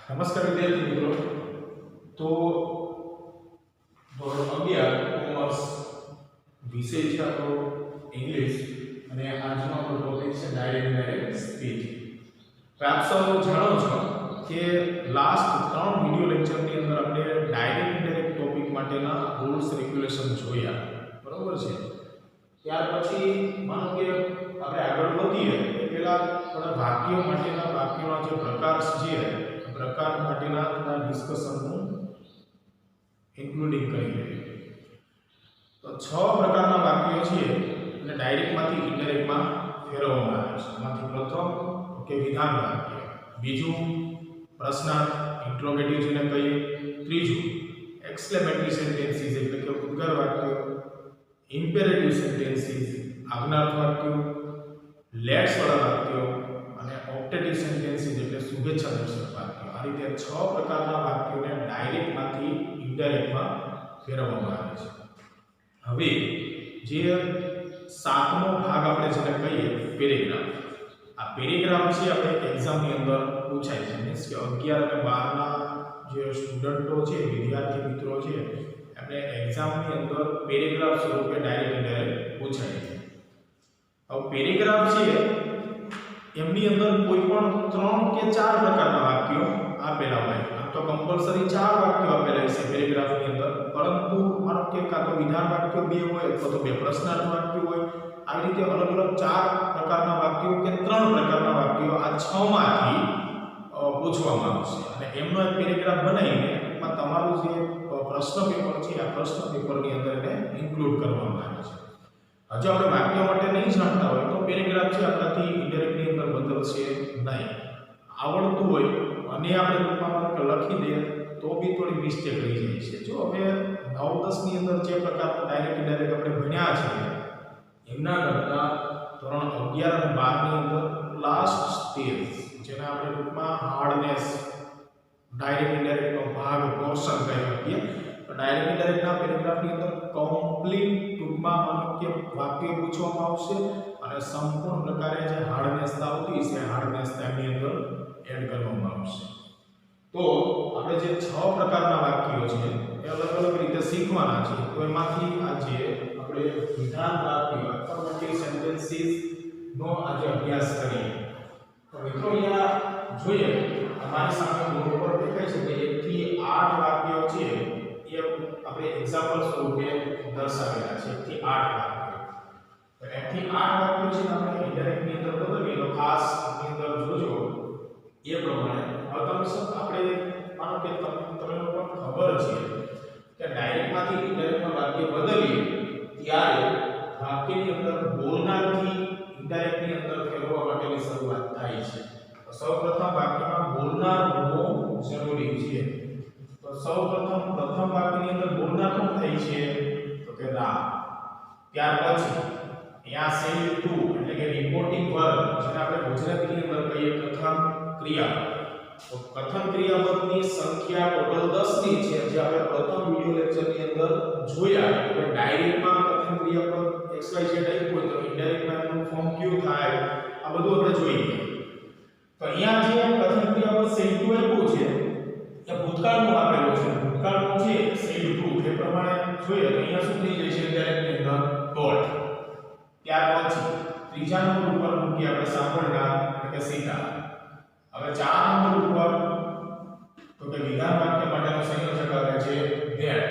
નમસ્કાર વિદ્યાર્થી મિત્રો. તો ધોરણ 11 કોમર્સ વિષય છે આપણો ઇંગ્લિશ અને આજનો આપણો ટોપિક છે ડાયરેક્ટ સ્પીચ. તો આપ સૌ જાણો છો કે લાસ્ટ 3 વિડિયો લેક્ચરની અંદર આપણે ડાયરેક્ટ ઇનડાયરેક્ટ ટોપિક માટેના રૂલ્સ રેગ્યુલેશન જોયા, બરોબર છે. ત્યાર પછી માનો કે આપણે આગળ વધીએ એ પહેલા થોડા વાક્યો માટેના વાક્યોના જે પ્રકાર છે પ્રકાર માટેના થોડા ડિસ્કશનનું ઇન્ક્લુડિંગ કરી લઈએ. તો 6 પ્રકારના વાક્યો છે અને ડાયરેક્ટમાંથી ઇનડાયરેક્ટમાં ફેરવવામાં આવે છે. એમાંથી પ્રથમ કે વિધાન વાક્ય, બીજું પ્રશ્નાર્થ ઇન્ટ્રોગેટિવ જેને કહીએ, ત્રીજું એક્સક્લેમેટરી સેન્ટેન્સીસ એટલે કે ઉદ્ગાર વાક્યો, ઇમ્પેરેટિવ સેન્ટેન્સીસ આજ્ઞાર્થ વાક્યો, લેટ્સ વાળા વાક્યો અને ઓપ્ટેટિવ સેન્ટેન્સીસ એટલે શુભેચ્છા દર્શક વાક્યો. આ રીતે 6 પ્રકારના વાક્યોને ડાયરેક્ટમાંથી ઇનડાયરેક્ટમાં ફેરવવામાં આવે છે. હવે જે 7મો ભાગ આપણે જેને કહીએ પેરેગ્રાફ, આ પેરેગ્રાફ છે આપણે એક્ઝામની અંદર પૂછાય છે. મીન્સ કે 11 અને 12ના જે સ્ટુડન્ટો છે, વિદ્યાર્થી મિત્રો છે, આપણે એક્ઝામની અંદર પેરેગ્રાફ સ્વરૂપે ડાયરેક્ટ ઇનડાયરેક્ટ પૂછાય છે. હવે પેરેગ્રાફ છે એમની અંદર કોઈ પણ 3 કે 4 પ્રકારના વાક્યો આપેલા હોય. આમ તો કમ્પલસરી 4 વાક્યો આપેલા છે પેરેગ્રાફની અંદર, પરંતુ માનો કે કાં તો વિધાન વાક્યો 2 હોય અથવા તો 2 પ્રશ્નાર્થ વાક્યો હોય. આવી રીતે અલગ અલગ 4 પ્રકારના વાક્યો કે 3 પ્રકારના વાક્યો આ 6 માંથી પૂછવામાં આવશે અને એમનો એક પેરેગ્રાફ બનાવીને એમાં તમારું જે પ્રશ્ન પેપર છે આ પ્રશ્ન પેપરની અંદર એને ઇન્ક્લુડ કરવામાં આવે છે. હજુ આપણે વાક્યો માટે નહીં જાણતા હોય તો પેરેગ્રાફ છે આપણાથી ઇનડાયરેક્ટની અંદર બદલશે નહીં. આવડતું હોય અને આપણે રૂપમાં લખી દે તો બી થોડી મિસ્ટેક રહી જાય છે. જો હવે 9-10 ની અંદર જે પ્રકારનું ડાયરેક્ટ ઇનડાયરેક્ટ આપણે ભણ્યા છે એમના કરતાં ધોરણ 11 અને 12 ની અંદર લાસ્ટ સ્ટેજ જેને આપણે રૂપમાં હાર્ડનેસ ડાયરેક્ટ ઇનડાયરેક્ટનો ભાગ પોર્શન કહીએ છીએ. ડાયરેક્ટ ઇનડાયરેક્ટના પેરેગ્રાફની અંદર કમ્પ્લીટ ટૂંકમાં માનો કે વાક્ય પૂછવામાં આવશે અને સંપૂર્ણ પ્રકારે જે હાર્ડનેસ આવતી છે હાર્ડનેસ તેમની અંદર એડ કરવામાં આવશે. તો આપણે જે 6 પ્રકારના વાક્યો છે એ અલગ અલગ રીતે શીખવાના છે. તો એમાંથી આજે આપણે વિધાન વાક્યો અફર્મેટિવ સેન્ટેન્સીસ નો આજે અભ્યાસ કરીએ. તો મિત્રો અહીંયા જોઈએ અમારી સામે બોર્ડ પર દેખાય છે કે 1 થી 8 વાક્યો છે એ આપણે એક્ઝામ્પલ સ્વરૂપે દર્શાવેલા છે. 1 થી 8 વાક્યો. તો 1 થી 8 વાક્યો છે આપણે ઇનડાયરેક્ટ ની અંદર બદલીએ તો ખાસ આની અંદર જોજો એ પ્રમાણે. હવે તમે આપણે માનો કે તમને લોકો ખબર છે કે ડાયરેક્ટમાંથી ઇનડાયરેક્ટમાં વાક્ય બદલીએ ત્યારે વાક્યની અંદર બોલનારથી ઇનડાયરેક્ટની અંદર ફેરવવા માટેની શરૂઆત થાય છે. તો સૌપ્રથમ વાક્યમાં બોલનાર હોવો જરૂરી છે. તો પ્રથમ વાક્યની અંદર બોલનાર કોણ થાય છે તો કે રા. ત્યાર પછી અહીંયા સેલ ટુ એટલે કે રિપોર્ટિંગ વર્બ જેને આપણે ગુજરાતીની અંદર કહીએ કથન ક્રિયાપદ. તો કથન ક્રિયાપદની સંખ્યા ટોટલ 10 ની છે જે આપણે પ્રથમ વિડિયો લેક્ચરની અંદર જોયા. કે ડાયરેક્ટમાં કથન ક્રિયાપદ xyz આપ્યું હોય તો ઇનડાયરેક્ટમાં એનું ફોર્મ ક્યુ થાય આ બધું આપણે જોઈએ. તો અહીંયા જે કથન ક્રિયાપદ સેલ ટુ આપ્યું છે એ ભૂતકાળનું આપેલું છે. ભૂતકાળનું છે સેલ ટુ એ પ્રમાણે જોઈએ તો અહીંયા શું થઈ જશે ઇનડાયરેક્ટની અંદર ડોટ. ત્યાર પછી ત્રીજા નંબર ઉપર મૂકી આપણે સાંભળનાર એટલે કે સીતા. હવે 4 નંબર ઉપર તો કે વિધાન વાક્ય માટેનો સંયોજક આવે છે ધેટ.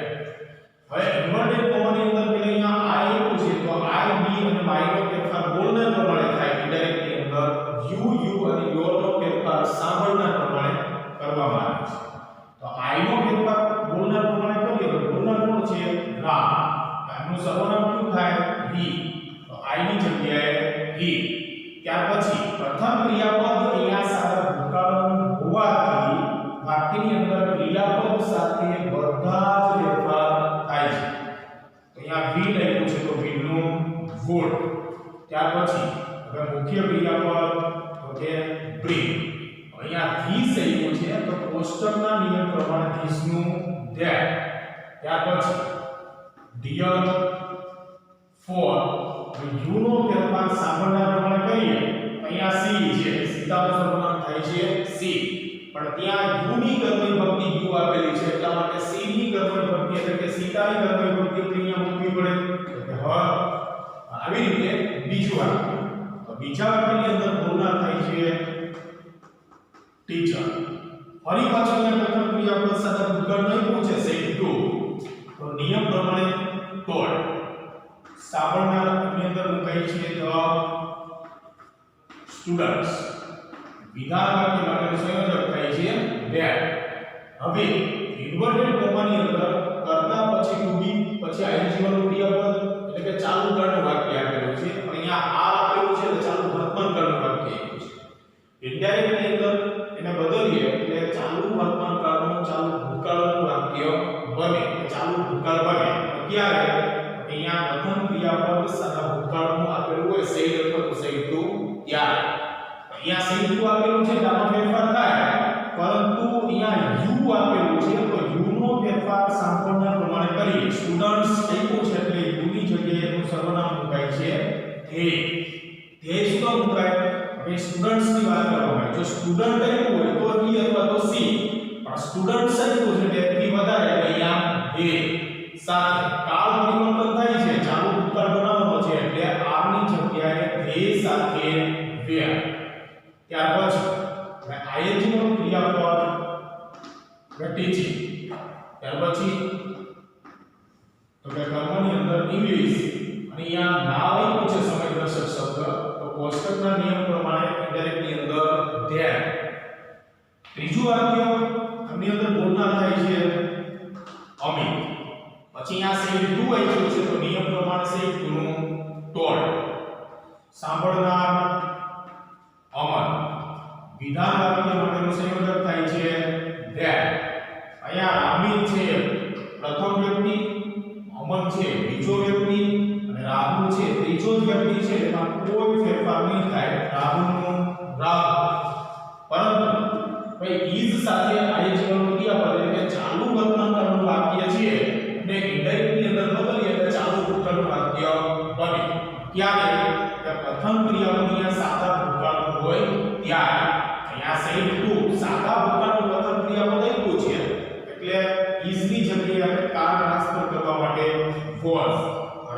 હવે ઇન્વર્ટેડ કોમાની અંદર પેલા અહીંયા આઈ આપ્યું છે તો આઈ બી અને વાય નો ફેરફાર બોલનાર પ્રમાણે થાય. ઇનડાયરેક્ટ ની અંદર યુ અને યોર નો ફેરફાર સાંભળનાર પ્રમાણે કરવામાં આવે છે. તો આઈ નો ફેરફાર બોલનાર પ્રમાણે કરીએ તો બોલનાર કોણ છે રા. એનું સર્વનામ શું થાય હી. તો આઈ ની જગ્યાએ હી. ત્યાર પછી પ્રથમ ક્રિયાપદ અહીંયા સાદા ભૂતકાળનું હોવાથી વાક્યની અંદર ક્રિયાપદ સાથે બધા જ ફેરફાર થાય છે. તો અહીંયા વી લખ્યું છે તો વીનું વુડ. ત્યાર પછી હવે મુખ્ય ક્રિયાપદ તો કે બ્રિંગ. અહીંયા ધીસ આવ્યું છે તો કોષ્ટકના નિયમ પ્રમાણે ધીસ નું ધેટ. ત્યાર પછી ડિયર ફોર યુ નો ફેરફાર સાંભળનાર પ્રમાણે કરીએ અહીંયા સી છે સીતાનું સર્વનામ થાય છે સી. પણ ત્યાં યુ ની વધુ આપેલી છે એટલા માટે સી ની કર્મ વિભક્તિ એટલે કે સીતાની કર્મ વિભક્તિ અહીંયા મૂકવી પડે એટલે કે હર. આવી રીતે બીજું વાક્ય. તો બીજા વાક્યની અંદર બોલનાર થાય છે ટીચર. ફરી પાછું અહીંયા પ્રથમ ક્રિયાપદ સાથે ભૂતકાળ નહીં પૂછે સેડ ટુ, તો નિયમ પ્રમાણે ટોલ્ડ. સાંભળનાર ની અંદર મુકાઈ છે ધ સ્ટુડન્ટ્સ. વિધાન વાક્ય માટેનું સંયોજક થાય છે ધેટ. હવે ઇન્વર્ટેડ કોમાની અંદર કર્તા પછી ટુ બી પછી આઈએનજી વાળું ક્રિયાપદ એટલે કે ચાલુ કાળનું વાક્ય આપેલું છે. અહીંયા આર આપેલું છે એટલે ચાલુ વર્તમાન કાળનું વાક્ય આપ્યું છે. ઇનડાયરેક્ટ ની અંદર એને બદલીએ એટલે ચાલુ વર્તમાન કાળનું ચાલુ ભૂતકાળનું વાક્ય બને, ચાલુ ભૂતકાળ બને. ક્યારે? અહીંયા પ્રથમ ક્રિયાપદ સાદા ભૂતકાળનું આપેલું હોય સેડ અથવા તો સેડ ટુ ત્યારે. અહીંયા સેડ ટુ આપેલું છે આનો ફેરફાર થાય, પરંતુ અહીંયા યુ આપેલું છે તો યુ નો ફેરફાર સાંભળનાર પ્રમાણે કરીએ. સ્ટુડન્ટ્સ આપ્યું છે એટલે યુ ની જગ્યાએ એનું સર્વનામ મુકાય છે ધે. ધે શું મુકાય? હવે સ્ટુડન્ટ્સ ની વાત કરવામાં આવે. જો સ્ટુડન્ટ આપ્યું હોય તો ઈ અથવા તો સી, પણ સ્ટુડન્ટ્સ આપ્યું છે એટલે થી વધારે એટલે અહીંયા ધે. સાથે કાળ પરિવર્તન થાય છે, ચાલુ ભૂતકાળ બનાવવાનો છે એટલે આર ની જગ્યાએ ધે સાથે વેર. ત્યાર પછી આઈએનજી નો ક્રિયાપદ ટીચિંગ. ત્યાર પછી તો કે કર્મની અંદર ઇંગ્લિશ અને અહીંયા નાવ આપ્યું છે સમયદર્શક શબ્દ, તો કોષ્ટકના નિયમ પ્રમાણે ઇનડાયરેક્ટ ની અંદર ધ્યાન. ત્રીજું વાક્ય આની અંદર બોલનાર થાય છે અમિત. પછી અહીંયા સેડ ટુ આપ્યું છે તો નિયમ પ્રમાણે સેડ ટુ નું ટોલ્ડ. સાંભળનાર અમર. વિધાન વાક્ય માટેનું સંયોજક થાય છે ધેટ. અહીંયા અમિત છે પ્રથમ વ્યક્તિ, અમર છે બીજો વ્યક્તિ અને રાહુલ છે ત્રીજો જ વ્યક્તિ છે. એમાં કોઈ ફેરફાર નહીં થાય. રાહુલનું રાહુલ, પરંતુ ભાઈ ઈઝ સાથે આઈએનજી વાળું ક્રિયાપદ એટલે કે ચાલુ વર્તમાનકાળનું વાક્ય છે અને ઇનડાયરેક્ટ ની અંદર બદલીએ એટલે ચાલુ ભૂતકાળનું વાક્ય બને. ક્યારે? કે પ્રથમ ક્રિયાપદ અહીંયા સાદા ભૂતકાળનું હોય ત્યારે. અહીંયા સેડ ટુ સાદા ભૂતકાળનું પ્રથમ ક્રિયાપદ આપ્યું છે એટલે ઈઝ ની જગ્યાએ આપણે કાર ટ્રાન્સફર કરવા માટે વોઝ.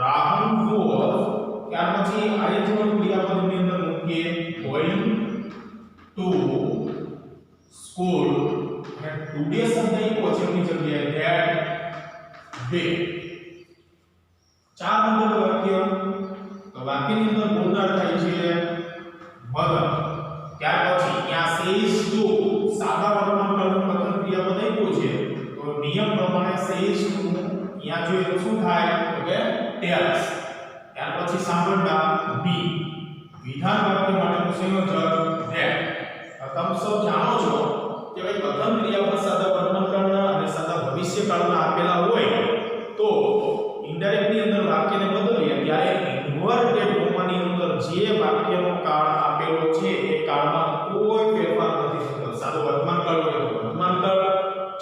રાહુલ વોઝ. ત્યાર પછી આઈએનજી વાળું ક્રિયાપદની અંદર મૂકીએ ગોઈંગ ટુ સ્કૂલ અને ટુડે શબ્દ આપ્યો છે એની જગ્યાએ ધેટ ડે. 4 નંબરનું વાક્ય. તો વાક્યની અંદર બોલનાર થાય છે મધર. ત્યાર પછી ત્યાં સેઝ ટુ સાદા વર્તમાનકાળનું પ્રથમ ક્રિયાપદ આપ્યું છે તો નિયમ પ્રમાણે સેઝ ટુ અહીંયા જોઈએ તો શું થાય તો કે ટેલ્સ. ત્યાર પછી સાંભળનાર બી. વિધાન વાક્ય માટેનું સંયોજક ધેટ. તમે સૌ જાણો છો કે ભાઈ પ્રથમ ક્રિયાપદ સાદા વર્તમાનકાળના અને સાદા ભવિષ્યકાળના આપેલા હોય તો ઇનડાયરેક્ટ ની અંદર વાક્યને બદલીએ ત્યારે ઇન્વર્ટેડ કોમાની અંદર જે વાક્યનો કાળ આપેલો છે એ કાળમાં કોઈ ફેરફાર નથી થતો. સાદો વર્તમાનકાળ હોય તો વર્તમાનકાળ,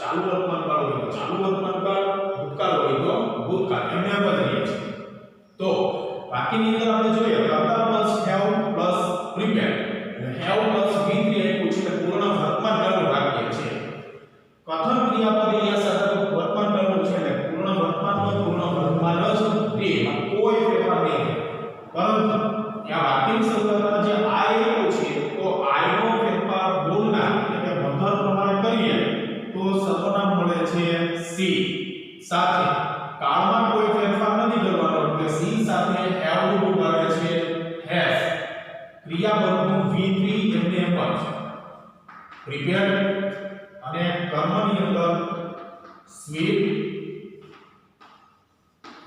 ચાલુ વર્તમાનકાળ હોય તો ચાલુ વર્તમાનકાળ, ભૂતકાળ હોય તો ભૂતકાળ, એમને બદલીએ છીએ. તો વાક્યની અંદર આપણે જોઈએ કરતા plus have plus prepare. Have plus V3 આપ્યું છે એટલે પૂર્ણ વર્તમાનકાળનું વાક્ય છે. પ્રથમ ક્રિયાપદ અહીંયા સાદા વર્તમાનકાળનું છે એટલે પૂર્ણ વર્તમાનમાં પૂર્ણ વર્તમાન જ રહે, એમાં કોઈ ફેરફાર નહીં. પરંતુ ત્યાં વાક્યની શરૂઆતમાં જે I આપ્યું છે તો I નો ફેરફાર બોલનાર એટલે કે મધર પ્રમાણે કરીએ તો સર્વનામ મળે છે સી. સાથે કાળમાં કોઈ ફેરફાર નથી કરવાનો એટલે સી સાથે હેવ રૂપ આવે છે હેઝ. ક્રિયાપદનું V3 એમને એમ જ પ્રિપેર્ડ અને કર્મની અંદર સ્વીટ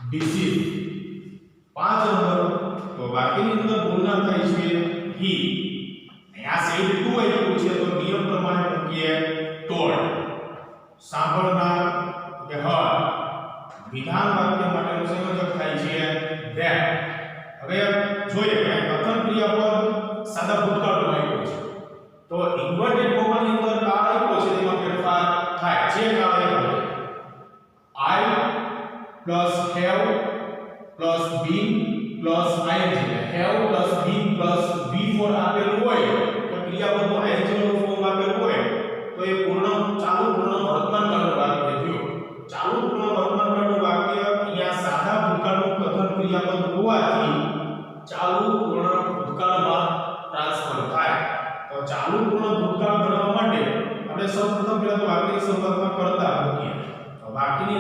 ડિસીઝ. 5 નંબર. તો વાક્યની અંદર બોલનાર થાય છે હી. અહીંયા સેડ ટુ આપ્યું છે તો નિયમ પ્રમાણે મૂકીએ ટોલ્ડ. સાંભળનાર કે હર. વિધાન વાક્ય માટેનું સંયોજક થાય છે ધેટ. હવે જોઈએ કે પ્રથમ ક્રિયાપદ સાદા ભૂતકાળનું આપ્યું છે તો ઇન્વર્ટેડ કોમાની અંદર કાળ આપ્યો છે તેમાં ફેરફાર થાય. જે કાળ આપ્યો I plus have plus been plus ing. have plus been plus V4 આપેલું હોય તો ક્રિયાપદનું ing નું ફોર્મ આપેલું હોય તો એ પૂર્ણ ચાલુ પૂર્ણ વર્તમાન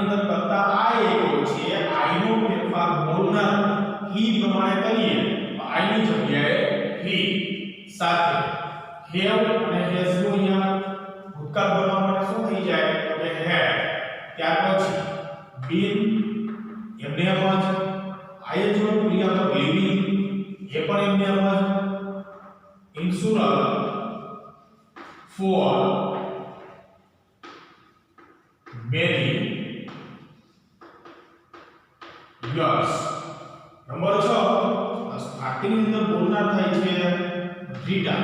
અંદર કરતા આઈ એવો છે, આઈ નો ફેરફાર બોલનાર હી પ્રમાણે કરીએ તો આઈ ની જગ્યાએ હી સાથે હેવ અને હેઝ નો અહીંયા ભૂતકાળ બનાવવા માટે શું થઈ જાય તો કે હેડ. ત્યાર પછી બીન એમને એમ જ આઈ જો ક્રિયાપદ લિવિંગ એ પણ એમને એમ જ insurance for many years. Number 6 વાક્યની અંદર બોલનાર થાય છે રીટા.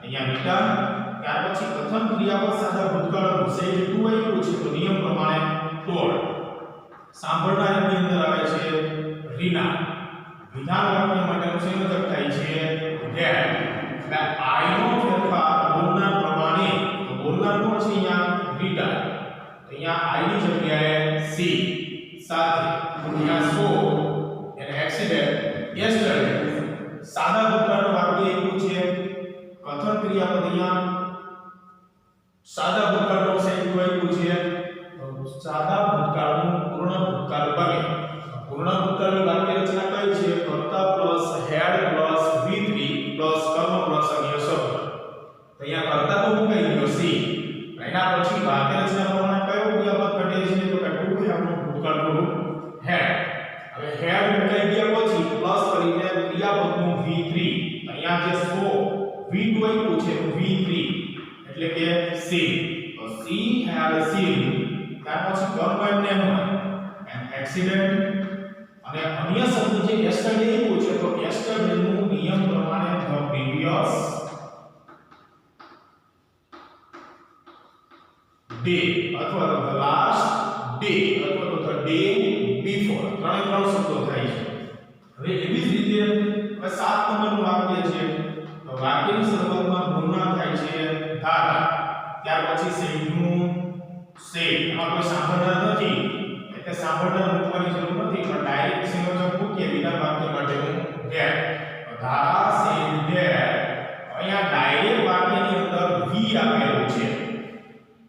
અહીંયા રીટા. ત્યાર પછી પ્રથમ ક્રિયાપદ સાદા ભૂતકાળનું સેજ ટુ આપ્યું છે તો નિયમ પ્રમાણે ટોળ. સાંભળનારની અંદર આવે છે રીના. વિધાન વાક્ય માટેનું સંયોજક થાય છે ધેટ. એટલે આઈ નો ફેરફાર બોલનાર પ્રમાણે તો બોલનાર કોણ છે અહીંયા રીટા. તો અહીંયા આઈ ની જગ્યાએ સી સાથે અહીંયા સો એન એક્સિડન્ટ યસ્ટરડે. સાદા ભૂતકાળનું વાક્ય એવું છે કથન ક્રિયાપદ અહીંયા સાદા ભૂતકાળનું સંયોજક આપ્યું છે તો સાદા ભૂતકાળનું પૂર્ણ ભૂતકાળ બને. પૂર્ણ ભૂતકાળની વાક્ય રચના કઈ છે કર્તા plus had plus V3 plus કર્મ પ્લસ અન્ય શબ્દ. તો અહીંયા કર્તા તો મુકાઈ ગયો સી. એના પછી વાક્ય રચના પ્રમાણે કયો ક્રિયાપદ ઘટે છે તો કે ટુ હેવ નું ભૂતકાળનું રૂપ હેડ. હવે હેડ મુકાઈ ગયા પછી પ્લસ કરીને ક્રિયાપદનું V3. અહીંયા જે 100 V2 આપ્યું છે તો V3 એટલે કે સી. તો સી હેડ સીન. ત્યાર પછી કર્મ એમને એમ એન એક્સિડન્ટ અને અન્ય શબ્દ જે yesterday આપ્યું છે તો yesterday નું નિયમ પ્રમાણે the previous day અથવા તો the last day અથવા તો the day before. ત્રણ શબ્દો થાય છે. હવે એવી જ રીતે હવે 7 નંબરનું વાક્ય છે તો વાક્યની શરૂઆતમાં બોલનાર થાય છે ધારા. ત્યાર પછી સેડનું સેડ. એમાં કોઈ સાંભળનાર નથી એટલે સાંભળનાર મૂકવાની જરૂર નથી પણ ડાયરેક્ટ સંયોજક મૂકીએ વિધાન વાક્ય માટેનું ધેટ. ધારા સેડ ધેટ. અહીંયા ડાયરેક્ટ વાક્યની અંદર વી આપેલું છે.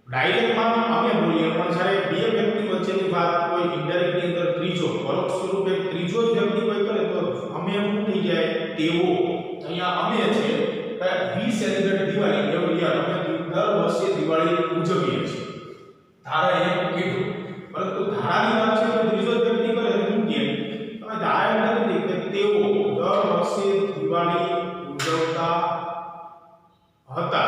ડાયરેક્ટમાં અમે બોલીએ પણ જ્યારે બે વ્યક્તિ વચ્ચેની વાત કોઈ ઇનડાયરેક્ટની અંદર ત્રીજો પરોક્ષ સ્વરૂપે ત્રીજો જ વ્યક્તિ કોઈ કરે તો અમે એમ થઈ જાય તેવો. અહીંયા અમે છે we celebrate Diwali every year. અમે દર વર્ષે દિવાળી ઉજવીએ છીએ. ધારા એ કીધું પરંતુ ધારાની વાત છે તો ત્રીજો જ વ્યક્તિ કરે તો શું કહે તમે ધારા નથી કે તેઓ દર વર્ષે દિવાળી ઉજવતા હતા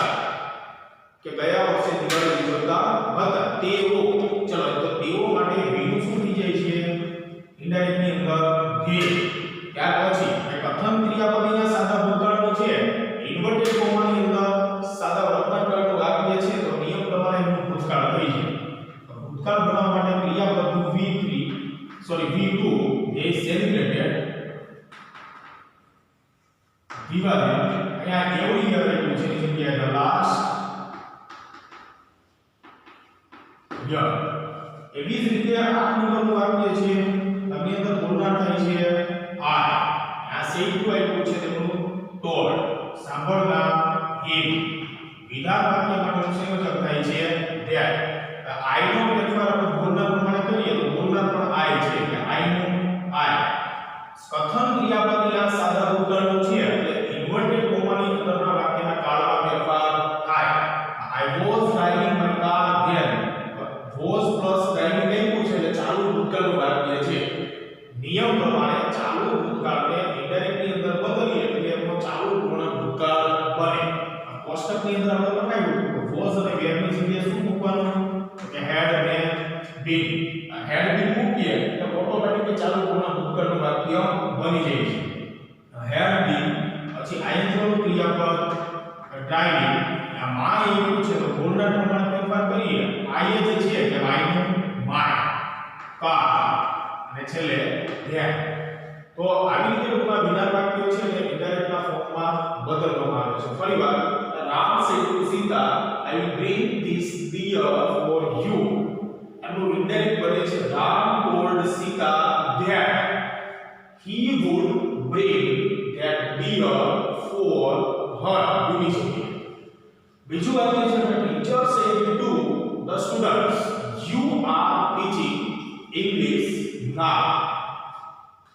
કે ગયા વર્ષે દિવાળી ઉજવતા હતા તેઓ. ચલો તો તેઓ માટે વી નું શું થઈ જાય છે ઇનડાયરેક્ટ ની અંદર ધે. ત્યાર પછી પ્રથમ ક્રિયાપદ અહીંયા સાદા ભૂતકાળનું છે. ઇન્વર્ટેડ કોમાની અંદર સાદા વર્તમાનકાળનું વાક્ય છે તો નિયમ પ્રમાણે એનું ભૂતકાળ થઈ જાય. ભૂતકાળ બનાવવા માટે ક્રિયાપદનું V2 એ સેલિબ્રેટેડ દિવાળી. અહીંયા એવરી યર આપ્યું છે એની જગ્યાએ the last year. એવી જ રીતે 8 નંબરનું વાક્ય છે એની અંદર બોલનાર થાય છે આઈ. આ સેડ આપ્યું છે તેનું ટોld. સાંભળનાર હિમ. વિધાન વાક્ય માટેનું સંયોજક થાય છે ધેટ. આઈ નો ફેરફાર આપણે બોલનાર પ્રમાણે કરીએ તો બોલનાર પણ આઈ છે એટલે આઈ નું આઈ. કથન ક્રિયાપદ અહીંયા સાદા ભૂતકાળનું છે એટલે ઇન્વર્ટેડ કોમાની અંદરના વાક્યના કાળમાં ફેરફાર થાય. I was driving my car then. Was plus driving આપ્યું છે એટલે ચાલુ ભૂતકાળનું વાક્ય છે. નિયમ પ્રમાણે ચાલુ ભૂતકાળને ઇનડાયરેક્ટની અંદર બદલીએ એટલે એનો ચાલુ પૂર્ણ ભૂતકાળ બને. કોષ્ટકની અંદર આપણે લખાવ્યું વોઝ અને વેર ની જગ્યાએ શું મૂકવાનું કે હેડ અને બીન. હેડ બીન મૂકીએ તો ઓટોમેટિકલી ચાલુ પૂર્ણ ભૂતકાળનું વાક્ય બની જાય છે. હેડ બીન પછી આઈએનજી ક્રિયાપદ ડ્રાઇવિંગ. આ માય એવું છે તો બોલનાર પ્રમાણે ફેરફાર કરીએ. આઈ જે છે કે આઈ નું માય કાર અને છેલ્લે ધેન. તો આવી રીતે ટૂંકમાં વિધાન વાક્યો છે તે ઇનડાયરેક્ટના ફોર્મમાં બદલવામાં આવે છે. ફરીવાર Ram said to Sita, I will bring this deer for you. એનું ઇનડાયરેક્ટ બને છે Ram told Sita that he would bring that deer for her. બીજું વાક્ય છે teacher said to the students, you are teaching English now.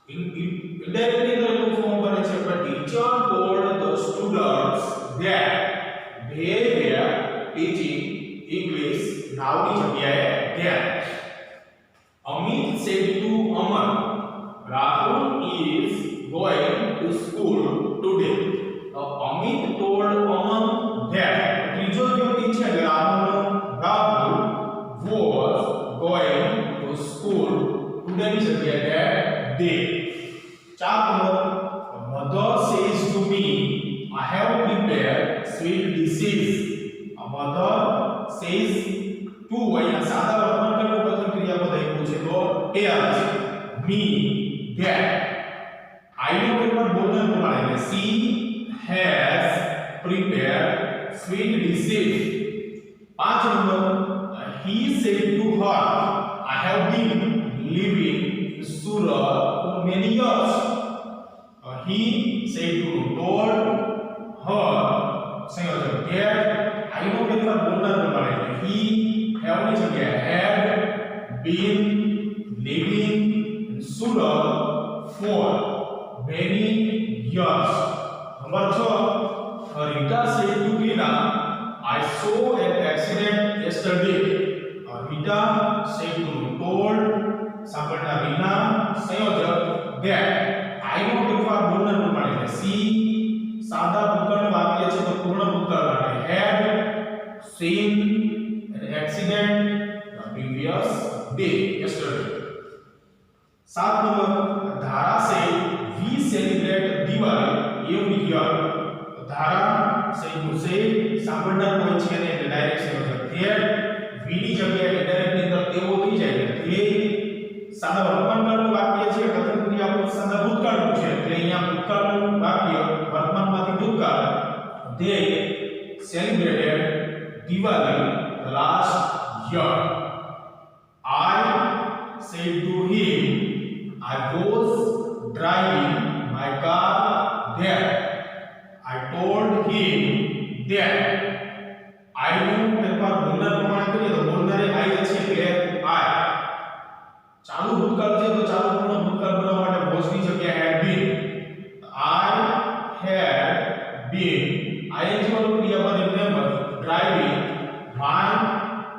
Indirectly the form बने છે but teacher told the students that they were teaching English now ની જગ્યાએ there. Amit said to Aman, Rahul is going to school today. Amit told Aman that ત્રીજો વ્યક્તિ છે Rahul was going to school today ની જગ્યાએ day. 4 number mother says to me I have prepared sweet dishes. Mother says to અહીંયા સાદા વર્તમાનકાળનું પ્રથમ ક્રિયાપદ આપ્યું છે તો tells me that I નો પેપર બોલનાર પ્રમાણે she has prepared sweet dishes. 5 number he said to her I have been living in Surat for many years. He said to told her સંયોજક that I નો paper બોલનાર પ્રમાણે he have ની જગ્યાએ had been living in Surat for many years. Number 6 Rita said to Rina I saw an accident yesterday. Rita said to told સાંભળના Rina સંયોજક that I નો paper બોલનાર પ્રમાણે she સાદા ભૂતકાળનું વાક્ય છે તો પૂર્ણ ભૂતકાળ માટે had seen an accident the previous day yesterday. 7 number Dhara said we celebrate Diwali every year. Dhara said to say સાંભળનાર કોઈ છે ને એટલે ડાયરેક્ટ સંયોજક that we ની જગ્યાએ ડાયરેક્ટ ની અંદર તેવો થઈ જાય એટલે સાદા વર્તમાનકાળનું વાક્ય છે પ્રથમ ક્રિયાપદ સાદા ભૂતકાળનું છે એટલે અહીંયા ભૂતકાળનું વાક્ય વર્તમાનમાંથી ભૂતકાળ they celebrated Diwali last year. I said to him I was driving my car there. I told him that I નો પેપર બોલનાર પ્રમાણે કરીએ તો બોલનારે I છે એટલે I. ચાલુ ભૂતકાળ છે તો ચાલુ પૂર્ણ ભૂતકાળ બનાવવા માટે was ની જગ્યાએ had been. I had been ing વાળું ક્રિયાપદ એટલે driving my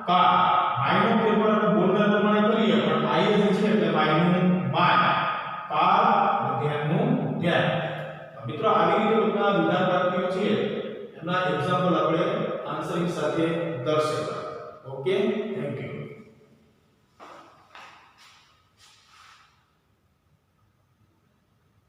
car. my નો પેપર આપણે બોલનાર પ્રમાણે કરીએ પણ ing છે એટલે my નું my car ધ્યાનનું ધ્યાન. મિત્રો આવી રીતે બધા વિધાન વાક્યો છે એના એક્ઝામ્પલ આપણે આન્સરિંગ સાથે દર્શાવ્યા. Okay thank you.